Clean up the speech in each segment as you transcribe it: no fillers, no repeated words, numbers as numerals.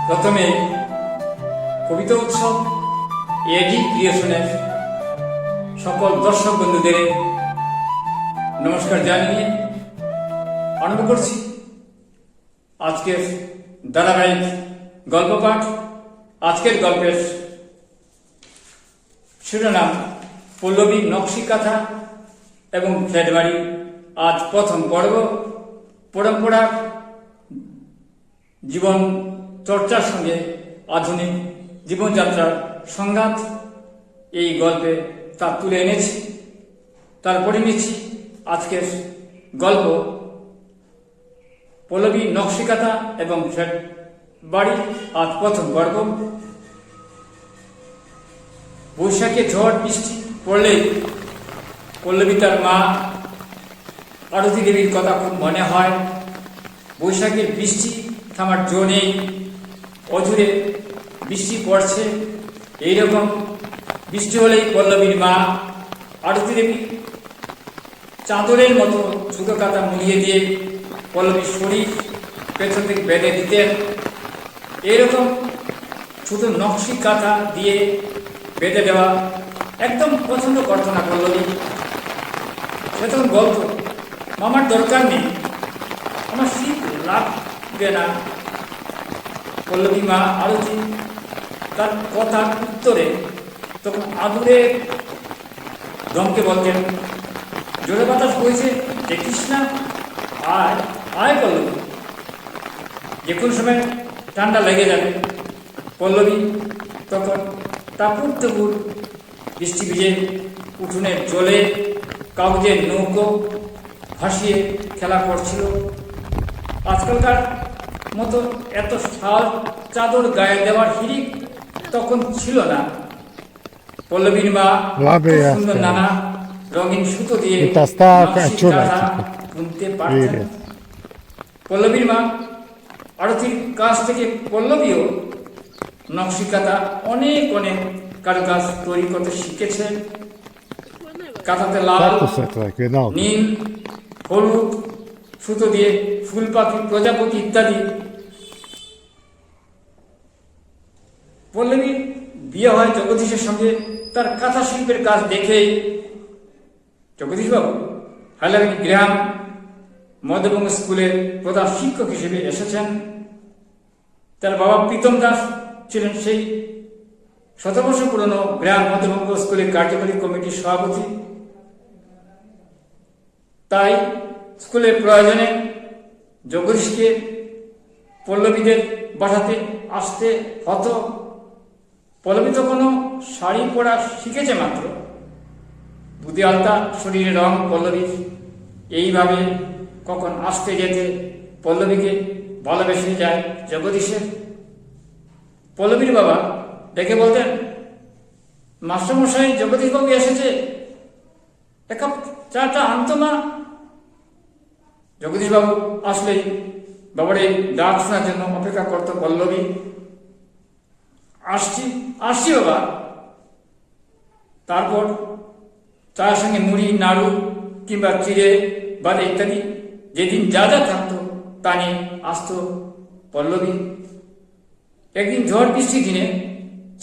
প্রথমে কবিতা উৎসব এডি ক্রিয়েশনের সকল দর্শক বন্ধুদের নমস্কার জানিয়ে আরম্ভ করছি আজকের ধারাবাহিক গল্প পাঠ। আজকের গল্পের শিরোনাম পল্লবী নকশি কাঁথা এবং ফ্ল্যাটবাড়ি। আজ প্রথম পর্ব পরম্পরা জীবন চর্চার সঙ্গে আধুনিক জীবনযাত্রার সংঘাত। এই গল্পে তা তুলে এনেছি। তারপরে নিচ্ছি আজকের গল্প পল্লবী নকশি কাঁথা এবং ফ্ল্যাট বাড়ি। আজ প্রথম পর্ব। বৈশাখে ঝড় বৃষ্টি পড়লেই পল্লবী তার মা আরতি দেবীর কথা খুব মনে হয়। বৈশাখের বৃষ্টি থামার জো নেই, অজুরে বৃষ্টি পড়ছে। এইরকম বৃষ্টি হলেই পল্লবীর মা আরতি দেবী চাদরের মতো ছোটো কাঁথা মুড়িয়ে দিয়ে পল্লবীর শরীর পেছন থেকে বেঁধে দিতেন। এইরকম ছোট নকশি কাঁথা দিয়ে বেঁধে দেওয়া একদম পছন্দ করতো না পল্লবী। সে তখন বলতো, মামার দরকার নেই, আমার শীত লাগবে না। পল্লবী মা আরতি তার কথার উত্তরে তখন আদুরে দমকে বলতেন, জোরে বাতাস বইছে দেখিস না, আয় আয় পল্লবী, যে কোনো সময় ঠান্ডা লেগে যাবে। পল্লবী তখন টাপুর টুপুর বৃষ্টি ভিজে উঠোনের জলে কাগজের নৌকো ভাসিয়ে খেলা করছিল। আজকালকার মতো এত শাল চাদর গায়ে দেওয়ার হিড়িক তখন ছিল না। পল্লবীর মা সুন্দর নানা রঙিন সুতো দিয়ে বুনতে পারতেন। পল্লবীর মা আরতির কাছ থেকে পল্লবীও নকশি কাঁথা অনেক অনেক কারুকাজ তৈরি করতে শিখেছে। কাঁথাতে লাল, নীল, হলুদ সুতো দিয়ে ফুল পাখি, প্রজাপতি ইত্যাদি। পল্লবীর বিয়ে হয় জগদীশের সঙ্গে। তার কাঁথা শিল্পের কাজ দেখেই জগদীশবাবু হাইলাকান্দি গ্রাম মধ্যবঙ্গ স্কুলের প্রধান শিক্ষক হিসেবে এসেছেন। তার বাবা প্রীতম দাস ছিলেন সেই ১৭ বছর পুরনো গ্রাম মধ্যবঙ্গ স্কুলের কার্যকরী কমিটির সভাপতি। তাই স্কুলের প্রয়োজনে জগদীশকে পল্লবীদের বাসাতে আসতে হতো। পল্লবী তো কোনো শাড়ি পরা শিখেছে মাত্র। দুধে আলতা শরীরে রং পল্লবীর। এইভাবে কখন আসতে যেতে পল্লবীকে ভালোবেসে যায় জগদীশের। পল্লবীর বাবা ডেকে বলতেন, মাস্টারমশাই জগদীশবাবু এসেছে, এক কাপ চাটা আনতো মা। জগদীশবাবু আসলেই বাবার এই ডাক শোনার জন্য অপেক্ষা করত পল্লবী। আসছি আসছি বাবা। তারপর চায়ের সঙ্গে মুড়ি, নাড়ু কিংবা চিড়ে বাদে ইত্যাদি যেদিন যা যা থাকতো তা নিয়ে আসত পল্লবী। একদিন ঝড় বৃষ্টির দিনে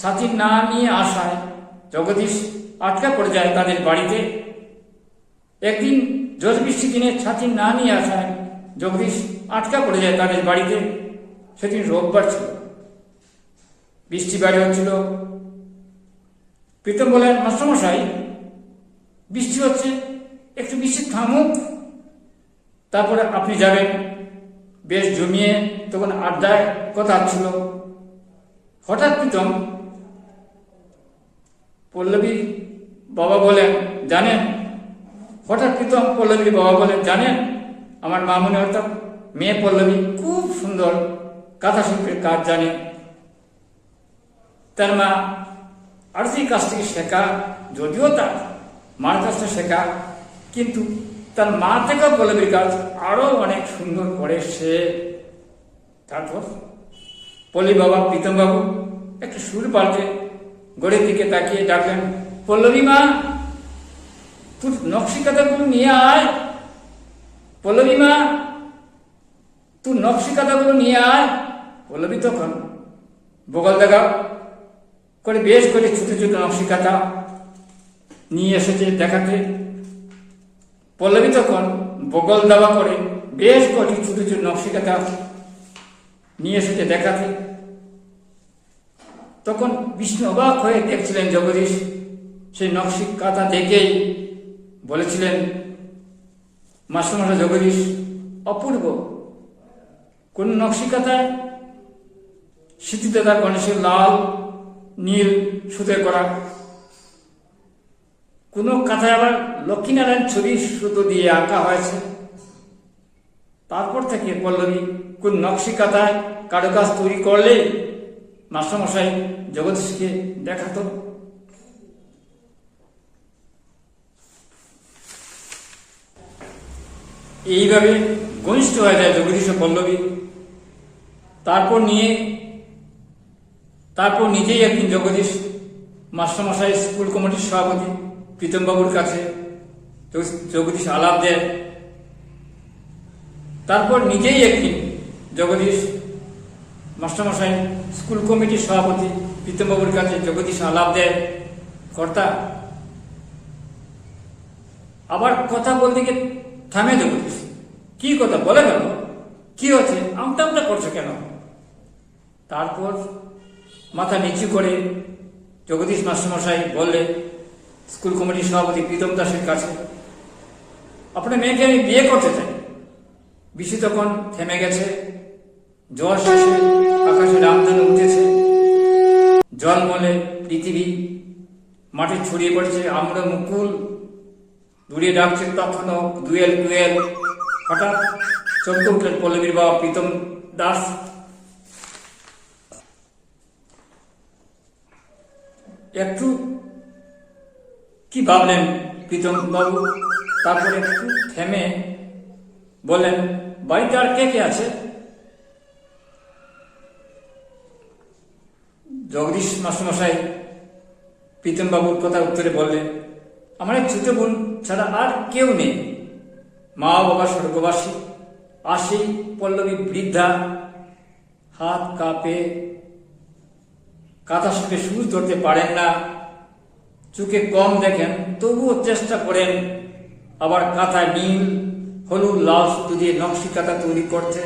ছাতি না নিয়ে আসায় জগদীশ আটকা পড়ে যায় তাদের বাড়িতে। একদিন ঝড় বৃষ্টির দিনে ছাতি না নিয়ে আসায় জগদীশ আটকা পড়ে যায় তাদের বাড়িতে। সেদিন রোববার ছিল, বৃষ্টি বাইরে হচ্ছিল। প্রীতম বলেন, মাস্টারমশাই বৃষ্টি হচ্ছে, একটু বৃষ্টি থামুক, তারপরে আপনি যাবেন। বেশ জমিয়ে তখন আড্ডায় কথা ছিল। হঠাৎ প্রীতম পল্লবীর বাবা বলেন, জানেন, পল্লবীর বাবা বলেন, জানেন, আমার মামনি অর্থাৎ মেয়ে পল্লবী খুব সুন্দর কাঁথা শিল্পের কাজ জানে। তার মা আরতির কাছ থেকে শেখা, যদিও তার মার কাছ থেকে শেখা, কিন্তু তার মা থেকে পল্লবীর কাজ আরো অনেক সুন্দর করে সে। তারপর পল্লবী বাবা প্রীতম বাবু একটু সুর পাল্টে গড়ের দিকে তাকিয়ে ডাকলেন, পল্লবী মা, তুই নকশি কাঁথাগুলো নিয়ে আয়। পল্লবী মা, তুই নকশি কাঁথাগুলো নিয়ে আয়। পল্লবী তখন বগল দেখা করে বেশ করে ছোট ছোট নকশিকাঁথা নিয়ে এসেছে দেখাতে। পল্লবী তখন বগল দাবা করে বেশ কটি ছোট ছোট নকশিকাঁথা নিয়ে এসেছে দেখাতে। তখন বিষ্ণু অবাক হয়ে দেখছিলেন জগদীশ। সেই নকশিকাঁথা দেখেই বলেছিলেন, মাস্টারমশাই জগদীশ, অপূর্ব। কোন নকশিকাঁথায় স্মৃতিদাতা গণেশের লাল নীল সুতে করা, কোন কাঁথায় আবার লক্ষ্মীনারায়ণ ছবি সুতো দিয়ে আঁকা হয়েছে। তারপর থেকে পল্লবী কোন নকশিকাঁথায় কারুকাজ তৈরি করলে মাস্টারমশাই জগদীশকে দেখাতো। এইভাবে ঘনিষ্ঠ হয়ে যায় জগদীশ ও পল্লবী। তারপর নিজেই একদিন জগদীশ মাস্টারমশাই স্কুল কমিটির সভাপতি প্রীতমবাবুর কাছে জগদীশ আলাপ দেয়। তারপর নিজেই একদিন জগদীশ মাস্টারমশাই স্কুল কমিটির সভাপতি প্রীতমবাবুর কাছে জগদীশ আলাপ দেয়, কর্তা। আবার কথা বলতে গিয়ে থামে জগদীশ। কি কথা বলে গেল? কি হচ্ছে? আমতা আমতা করছো কেন? তারপর মাথা নিচু করে জগদীশ মাস্টারমশাই বললে স্কুল কমিটির সভাপতি প্রীতম দাসের কাছে, আপনার মেয়েকে আমি বিয়ে করতে চাই। বৃষ্টি তখন থেমে গেছে। ঝড় শেষে আকাশে রামধনু উঠেছে। জলমলে পৃথিবী, মাঠে ছড়িয়ে পড়েছে আম্র মুকুল। দূরে ডাকছে তখনও দুয়েল কুয়েল। হঠাৎ চমকে উঠলেন পল্লবীর বাবা প্রীতম দাস। একটু কি ভাবলেন প্রীতম বাবু, তারপরে একটু থেমে বললেন, বাড়িতে আর কে কে আছে? জগদীশ মাস্টারমশাই প্রীতম বাবুর কথা উত্তরে বললেন, আমার এক ছোট বোন ছাড়া আর কেউ নেই। মা বাবা স্বর্গবাসী। আর সেই পল্লবী বৃদ্ধা, হাত কাঁপে, কাঁথা শুকে সুর ধরতে পারেন না, চোখে কম দেখেন, তবুও চেষ্টা করেন আবার কাঁথায় নীল হলুদ লাল সুতো দিয়ে নকশিকাঁথা তৈরি করতে।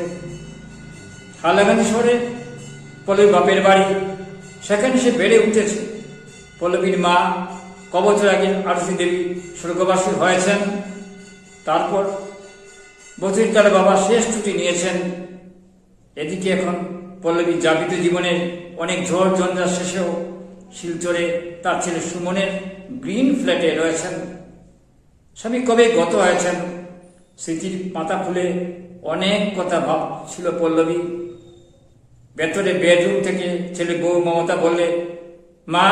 হালাগানি শহরে পল্লবীর বাপের বাড়ি, সেখানে সে বেড়ে উঠেছে। পল্লবীর মা কবছর আগে আরতি দেবী স্বর্গবাসী হয়েছেন। তারপর বছরকালে বাবা শেষ ছুটি নিয়েছেন। এদিকে এখন পল্লবী যাপিত জীবনের অনেক ঝড় ঝঞ্ঝা শেষেও শিলচরে তার ছেলে সুমনের গ্রিন ফ্ল্যাটে রয়েছেন। স্বামী কবে গত হয়েছেন, স্মৃতির পাতা খুলে অনেক কথা ভাবছিল পল্লবী। ভেতরে বেডরুম থেকে ছেলে বউ মমতা বললে, মা,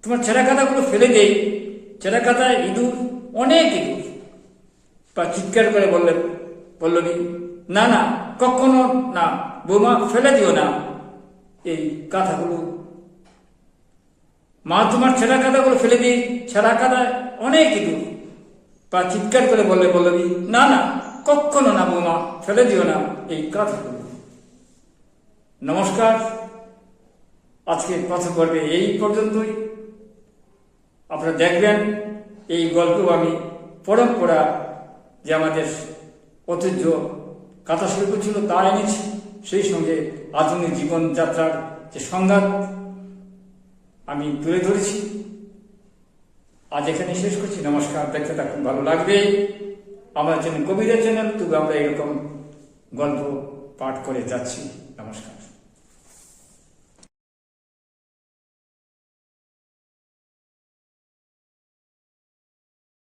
তোমার ছেঁড়া কাঁথাগুলো ফেলে দেই, ছেঁড়া কাঁথায় ইঁদুর, অনেক ইঁদুর। বা চিৎকার করে বললেন পল্লবী, না না, কখনো না বৌমা, ফেলে দিও না এই কাঁথাগুলো। মা, তোমার ছেঁড়া কাঁথাগুলো ফেলে দিই, ছেঁড়া কাঁথায় অনেক ইঁদুর। বা চিৎকার করে বললে পল্লবী, না না, কখনো না বৌমা, ফেলে দিও না এই কাঁথাগুলো। নমস্কার, আজকের কথা পর্বে এই পর্যন্তই। আপনারা দেখবেন এই গল্প আমি পরম্পরা যে আমাদের ঐতিহ্য কাঁথা শিল্প ছিল তা এনেছি, সেই সঙ্গে আধুনিক জীবনযাত্রার যে সংঘাত আমি তুলে ধরেছি। আজ এখানে শেষ করছি। নমস্কার। দেখতে থাকুন, ভালো লাগবে। আমার চ্যানেল কবিতা চ্যানেল, তবু আমরা এরকম গল্প পাঠ করে যাচ্ছি।